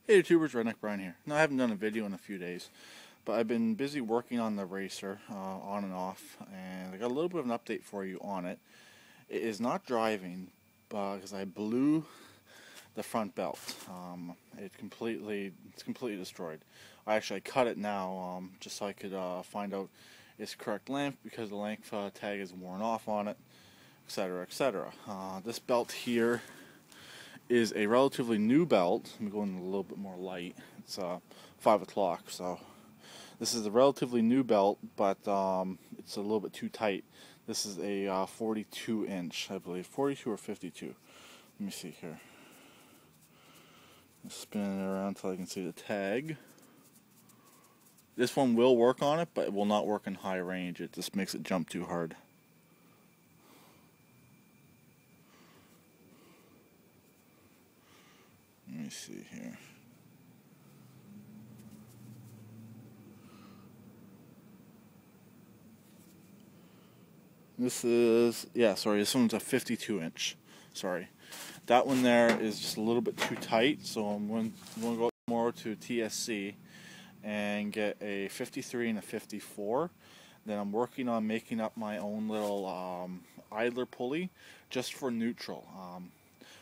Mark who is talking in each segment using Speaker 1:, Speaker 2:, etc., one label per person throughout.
Speaker 1: Hey YouTubers, Redneck Brian here. Now I haven't done a video in a few days, but I've been busy working on the racer on and off, and I got a little bit of an update for you on it. It is not driving because I blew the front belt. It's completely destroyed. I cut it now just so I could find out its correct length because the length tag is worn off on it, etc., etc. This belt here is a relatively new belt. Let me go in a little bit more light. It's 5 o'clock, so this is a relatively new belt, but it's a little bit too tight. This is a 42 inch, I believe, 42 or 52. Let me see here. Spin it around until I can see the tag. This one will work on it, but it will not work in high range. It just makes it jump too hard. Let me see here. This is, this one's a 52 inch. Sorry. That one there is just a little bit too tight, so I'm going to go tomorrow to TSC and get a 53 and a 54. Then I'm working on making up my own little idler pulley just for neutral.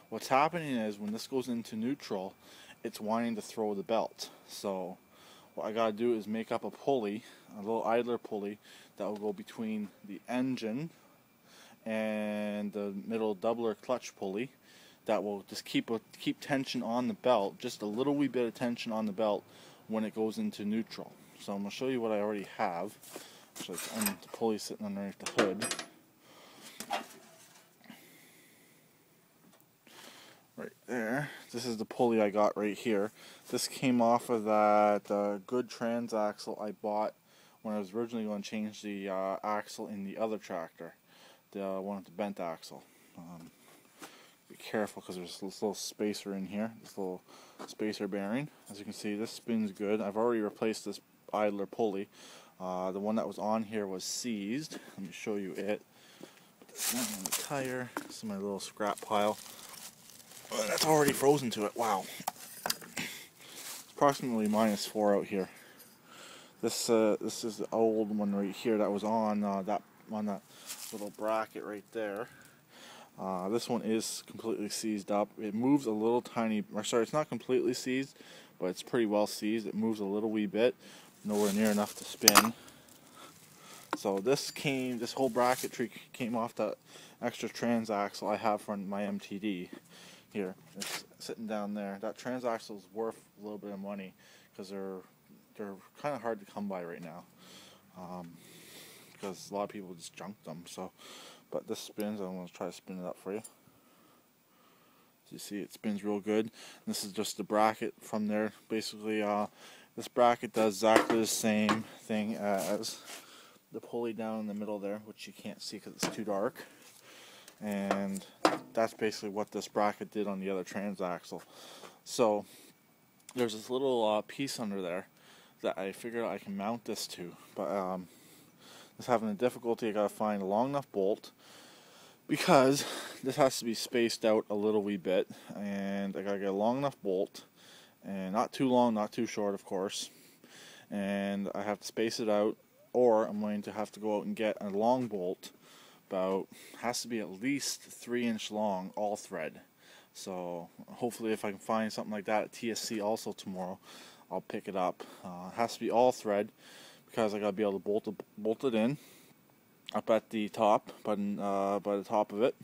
Speaker 1: What's happening is when this goes into neutral, it's wanting to throw the belt. So what I gotta do is make up a pulley, a little idler pulley that will go between the engine and the middle doubler clutch pulley that will just keep tension on the belt, just a little wee bit of tension on the belt when it goes into neutral. So I'm gonna show you what I already have. So the pulley sitting underneath the hood. Right there. This is the pulley I got right here. This came off of that good transaxle I bought when I was originally going to change the axle in the other tractor, the one with the bent axle. Be careful because there's this little spacer in here, this little spacer bearing. As you can see, this spins good. I've already replaced this idler pulley. The one that was on here was seized. Let me show you it. Put this down on the tire. This is my little scrap pile. Oh, that's already frozen to it. Wow. It's approximately -4 out here. This is the old one right here that was on that little bracket right there. This one is completely seized up. It moves a little tiny. Or sorry, it's not completely seized, but it's pretty well seized. It moves a little wee bit, nowhere near enough to spin. So this whole bracketry came off that extra transaxle I have from my MTD. Here, it's sitting down there. That transaxle is worth a little bit of money because they're kind of hard to come by right now. Because a lot of people just junk them. So, but this spins. I'm going to try to spin it up for you. As you see, it spins real good. And this is just the bracket from there. Basically, this bracket does exactly the same thing as the pulley down in the middle there, which you can't see because it's too dark. And that's basically what this bracket did on the other transaxle. So there's this little piece under there that I figured I can mount this to, but it's having a difficulty. I gotta find a long enough bolt because this has to be spaced out a little wee bit, and I gotta get a long enough bolt, and not too long, not too short, of course. And I have to space it out, or I'm going to have to go out and get a long bolt. Has to be at least 3-inch long, all thread. So hopefully if I can find something like that at TSC also tomorrow, I'll pick it up. It has to be all thread because I gotta be able to bolt it in up at the top, by the top of it,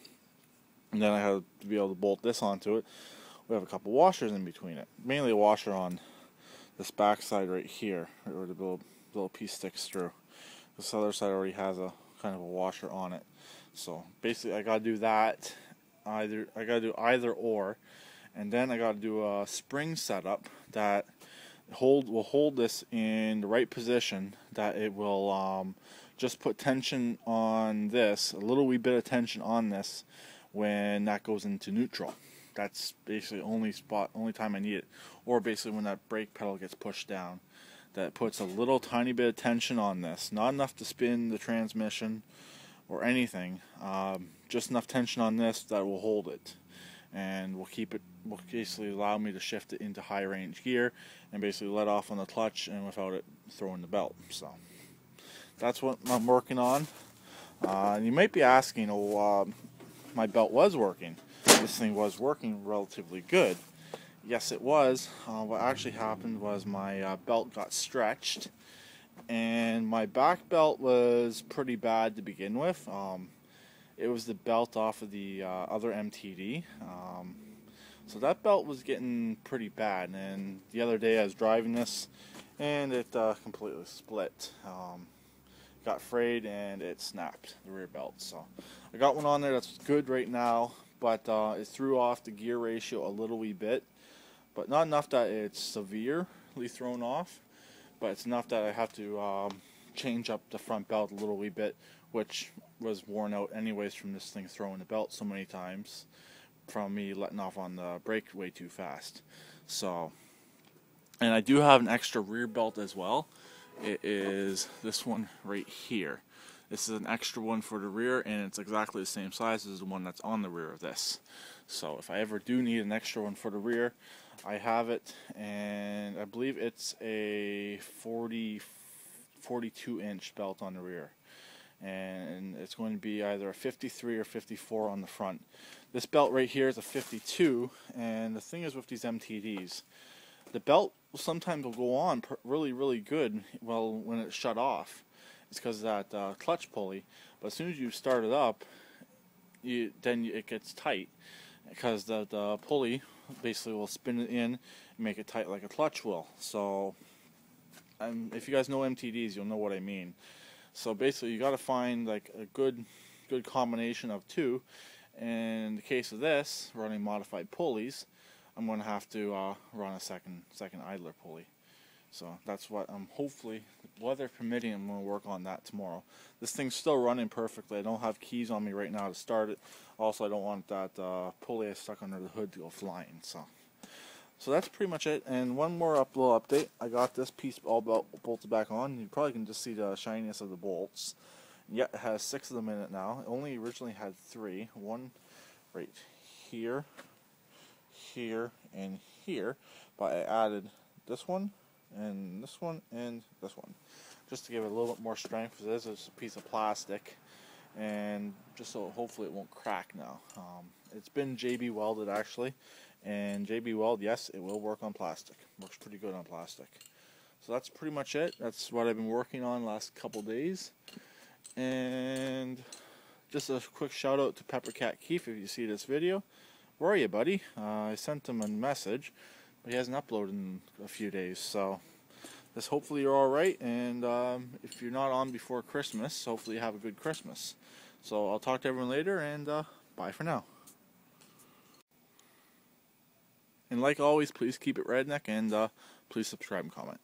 Speaker 1: and then I have to be able to bolt this onto it. We have a couple washers in between it, mainly a washer on this back side right here, where the little piece sticks through. This other side already has a kind of a washer on it. So basically I gotta do that. I gotta do either or, and then I gotta do a spring setup that will hold this in the right position, that it will just put tension on this, a little wee bit of tension on this when that goes into neutral. That's basically only time I need it, or basically when that brake pedal gets pushed down, that puts a little tiny bit of tension on this, not enough to spin the transmission or anything, just enough tension on this that will hold it. and will basically allow me to shift it into high range gear and basically let off on the clutch and without it throwing the belt. So that's what I'm working on. You might be asking, my belt was working. This thing was working relatively good. Yes, it was. What actually happened was my belt got stretched, and my back belt was pretty bad to begin with. It was the belt off of the other MTD. So that belt was getting pretty bad, and the other day I was driving this, and it completely split. Got frayed and it snapped, the rear belt. So I got one on there that's good right now, but it threw off the gear ratio a little wee bit, but not enough that it's severely thrown off, but it's enough that I have to change up the front belt a little wee bit, which was worn out anyways from this thing throwing the belt so many times from me letting off on the brake way too fast. So, and I do have an extra rear belt as well. It is this one right here. This is an extra one for the rear, and it's exactly the same size as the one that's on the rear of this. So if I ever do need an extra one for the rear, I have it, and I believe it's a 42 inch belt on the rear, and it's going to be either a 53 or 54 on the front. This belt right here is a 52, and the thing is with these MTDs, the belt sometimes will go on really good when it's shut off. It's because of that clutch pulley, but as soon as you start it up, then it gets tight, because the pulley basically will spin it in and make it tight like a clutch will. So if you guys know MTDs, you'll know what I mean. So basically you got to find like a good combination of two, and in the case of this, running modified pulleys, I'm going to have to run a second idler pulley. So that's what I'm hopefully, weather permitting, I'm going to work on that tomorrow. This thing's still running perfectly. I don't have keys on me right now to start it. Also, I don't want that pulley stuck under the hood to go flying. So that's pretty much it. And one more little update. I got this piece all bolted back on. You probably can just see the shininess of the bolts. Yeah, it has 6 of them in it now. It only originally had 3. One right here, here, and here, but I added this one and this one and this one just to give it a little bit more strength, because this is a piece of plastic, and just so hopefully it won't crack now. It's been JB welded actually, and JB weld, yes, it will work on plastic. Works pretty good on plastic. So that's pretty much it. That's what I've been working on the last couple days. And just a quick shout out to Peppercatkeith if you see this video. Where are you, buddy? I sent him a message, but he hasn't uploaded in a few days. So hopefully you're all right, and if you're not on before Christmas, hopefully you have a good Christmas. So I'll talk to everyone later, and bye for now. And like always, please keep it redneck, and please subscribe and comment.